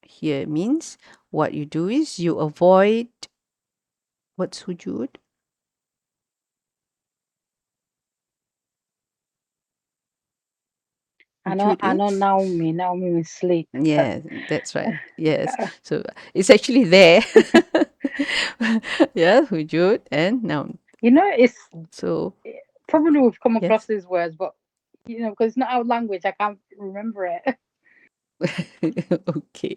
A: here means what you do is you avoid what's sujud?
B: I know
A: Hujud is?
B: Naomi. Naomi means sleep. but-
A: Yes, that's right. Yes. So it's actually there. Yeah, hujud and noun.
B: You know, it's
A: So
B: probably we've come across
A: yes.
B: these words, but you know, because it's not our language, I can't remember it.
A: Okay.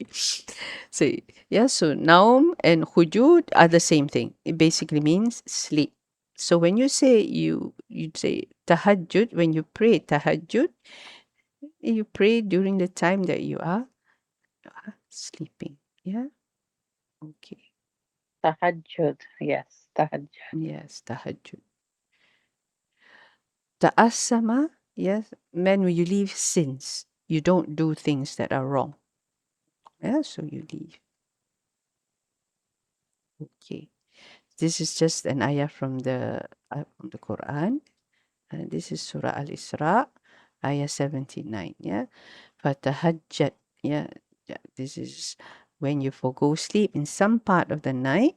A: So yeah, so naum and hujud are the same thing. It basically means sleep. So when you say you'd say tahajjud, when you pray tahajjud, you pray during the time that you are sleeping. Yeah. Okay.
B: Tahajjud, yes, tahajjud.
A: Yes, tahajjud. Ta'assama, yes, when you leave sins. You don't do things that are wrong. Yeah, so you leave. Okay. This is just an ayah from the Quran. This is Surah Al-Isra, ayah 79. Yeah. Fatahajjat. Yeah. This is when you forgo sleep in some part of the night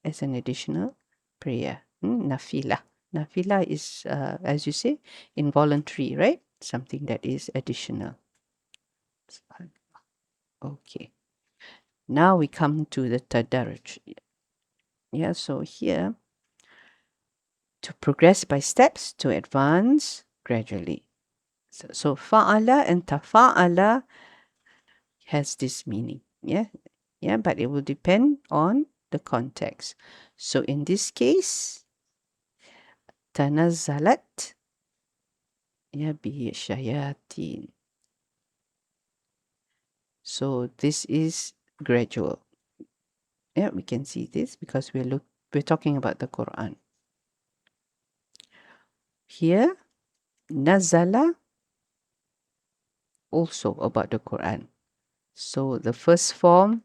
A: as an additional prayer. Nafila. Nafila is, as you say, involuntary, right? Something that is additional. Okay. Now we come to the tadarruj. Yeah, so here, to progress by steps, to advance gradually. So fa'ala and tafa'ala has this meaning. Yeah, but it will depend on the context. So in this case, tanazzalat, yeah, bi shayatin. So this is gradual. Yeah, we can see this because we're talking about the Quran. Here, nazala, also about the Quran. So the first form,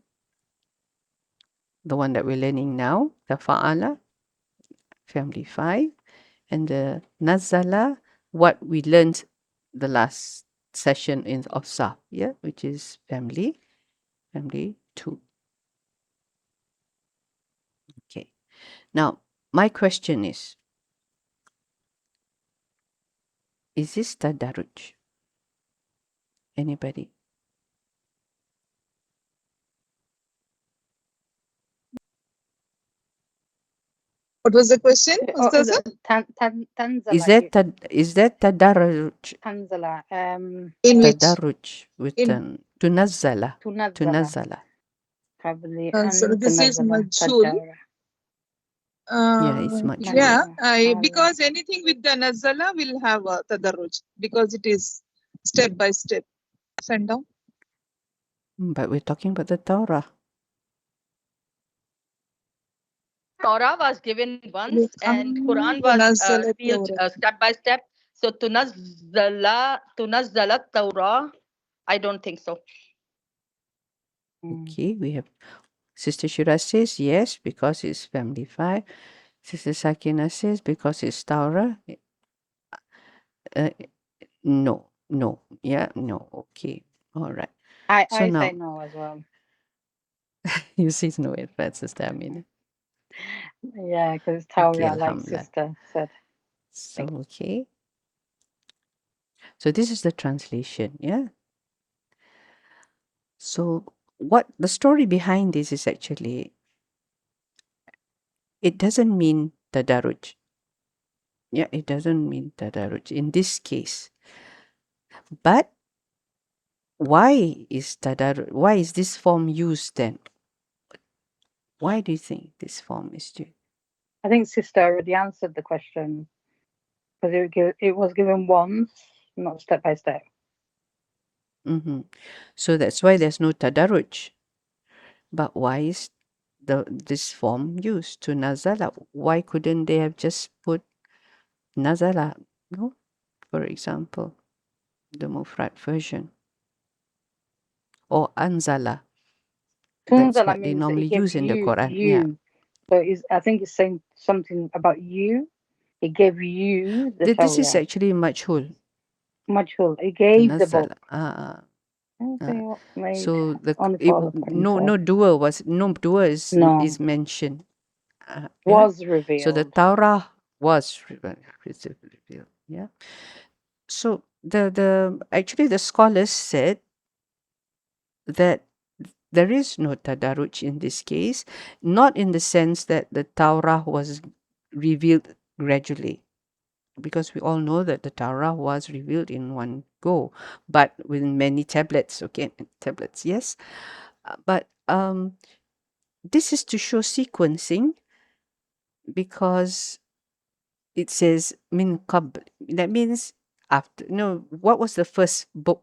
A: the one that we're learning now, the fa'ala, family 5, and the nazala, what we learned the last session of Ṣarf, yeah, which is family 2. Okay. Now, my question is this tadarruj? Anybody?
C: What was the question, Ustaza?
B: Tanzala.
A: Is that tadarruj?
B: Tanzala.
C: In which?
A: Tadarruj with
C: In
A: tunazzala.
B: Tunazzala.
A: Tunazzala.
B: Probably.
C: so this is
B: Tunazzala.
C: majhul.
A: Yeah, it's much.
C: Yeah, because anything with the nazala will have a tadarruj because it is step by step, up and down.
A: But we're talking about the Torah.
G: Torah was given once and Quran was
C: Nazala
G: revealed
C: Torah.
G: step by step. So tunazzala Torah, I don't think so.
A: Okay, we have Sister Shura says yes because it's family 5. Sister Sakina says because it's Torah. No. Yeah, no. Okay. All right.
B: I
A: So now
B: say no as well.
A: you see no effort, Sister Amina.
B: Yeah, because
A: Okay,
B: Torah, like
A: alhamdulillah.
B: sister said.
A: So okay. So this is the translation, yeah. So what the story behind this is actually, it doesn't mean tadarruj. Yeah, it doesn't mean tadarruj in this case. But why is this form used then? Why do you think this form is used?
B: I think sister already answered the question because it was given once, not step by step.
A: So that's why there's no tadarruj. But why is this form used to nazala? Why couldn't they have just put nazala? No, for example, the mufrad version, or anzala. That's
B: Tunzala
A: what they
B: means that
A: normally
B: it gave
A: use in the
B: you,
A: Quran. Yeah.
B: So I think it's saying something about you. It gave you the
A: This is
B: Torah.
A: actually majhul.
B: Majhul. It gave the book.
A: So
B: no
A: dua is mentioned.
B: Was revealed.
A: So the Torah was revealed. Yeah. So Actually the scholars said that there is no tadarruj in this case, not in the sense that the Torah was revealed gradually, because we all know that the Torah was revealed in one go, but with many tablets, tablets, yes. But this is to show sequencing, because it says min qabl. That means after. No, what was the first book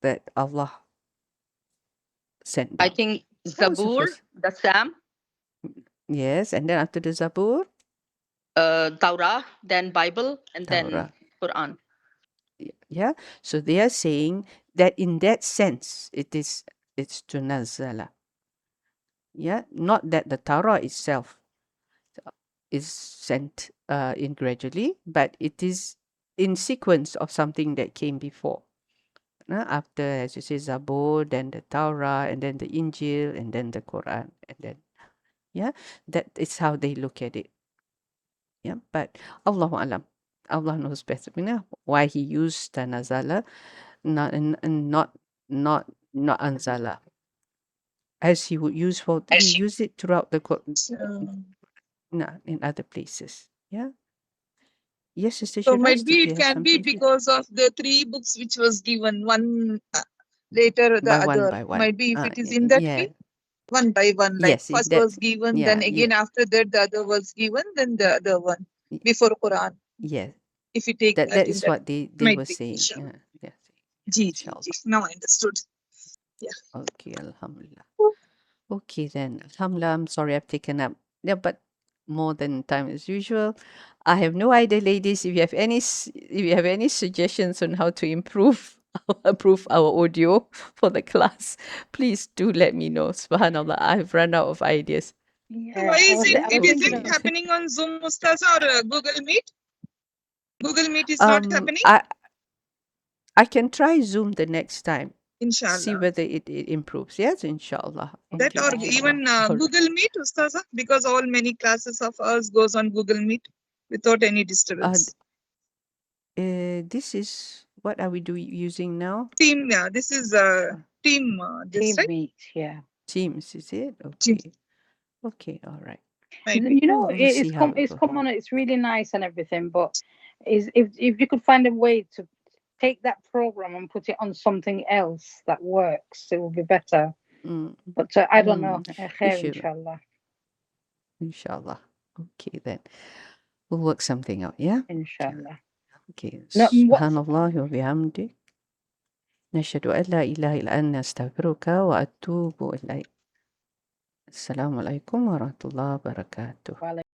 A: that Allah sent
G: I
A: down?
G: think
A: What was the
G: Zabur,
A: first?
G: the Sam,
A: Yes, and then after the Zabur,
G: Torah, then Bible, and then
A: Torah.
G: Quran.
A: Yeah. So they are saying that in that sense, it's to nazala. Yeah, not that the Torah itself is sent in gradually, but it is in sequence of something that came before. After, as you say, Zabur, then the Torah, and then the Injil, and then the Quran, and then that is how they look at it. Yeah, but Allahu alam, Allah knows better. Why He used tanazala, not not anzala, as He would use He used it throughout the in other places. Yeah. Yes, Sister
C: So
A: Shiraz,
C: might
A: did
C: be
A: you
C: it
A: have
C: can be
A: something to say?
C: because of the 3 books which was given, one later the
A: By
C: other.
A: one.
C: Might be if it is in that way, one by one. Like
A: Yes, in
C: first
A: that.
C: was given,
A: Yeah,
C: then again after that the other was given, then the other one
A: y-
C: before Quran.
A: yes.
C: If you take
A: That
C: that in
A: is
C: that,
A: what they were
C: might be.
A: saying.
C: Inshallah.
A: Yes.
C: Ji, ji,
A: Inshallah.
C: ji. Now I understood. Yeah.
A: Okay, Alhamdulillah. Okay then, Alhamdulillah. I'm sorry I've taken up. Yeah, but more than time as usual. I have no idea, ladies. If you have any suggestions on how to improve our audio for the class, please do let me know. Subhanallah, I've run out of ideas.
B: Yeah,
C: Why
B: I
C: is
B: was,
C: it?
B: I
C: It
B: was
C: is
B: thinking
C: it
B: of,
C: happening on Zoom, Mustaza, or Google Meet? Google Meet is not happening.
A: I can try Zoom the next time. See
C: Inshallah.
A: whether it improves. Yes, inshallah.
C: That
A: Okay,
C: or
A: inshallah.
C: even
A: All right.
C: Google Meet, Ustaza, because many classes of ours goes on Google Meet without any disturbance.
A: This is what are we using now?
C: Team, yeah, this is team. This
B: Team
C: right?
B: Meet, yeah.
A: Teams, is it?
C: Team.
A: Okay. Okay, all right.
C: Might be.
B: You know,
A: We'll see how it
B: it's
A: goes.
B: come on, it's really nice and everything, but if you could find a way to take that program and put it on something else that works, it would be better. But I don't know. Khair,
A: should.
B: inshallah.
A: Inshallah. Okay then. We'll work something out, yeah?
B: Inshallah.
A: Okay.
B: No,
A: Subhanallah wa bihamdi. Nashhadu an la ilaha illa anta astaghfiruka wa atubu ilaik. Assalamu alaikum wa rahmatullahi wa barakatuh.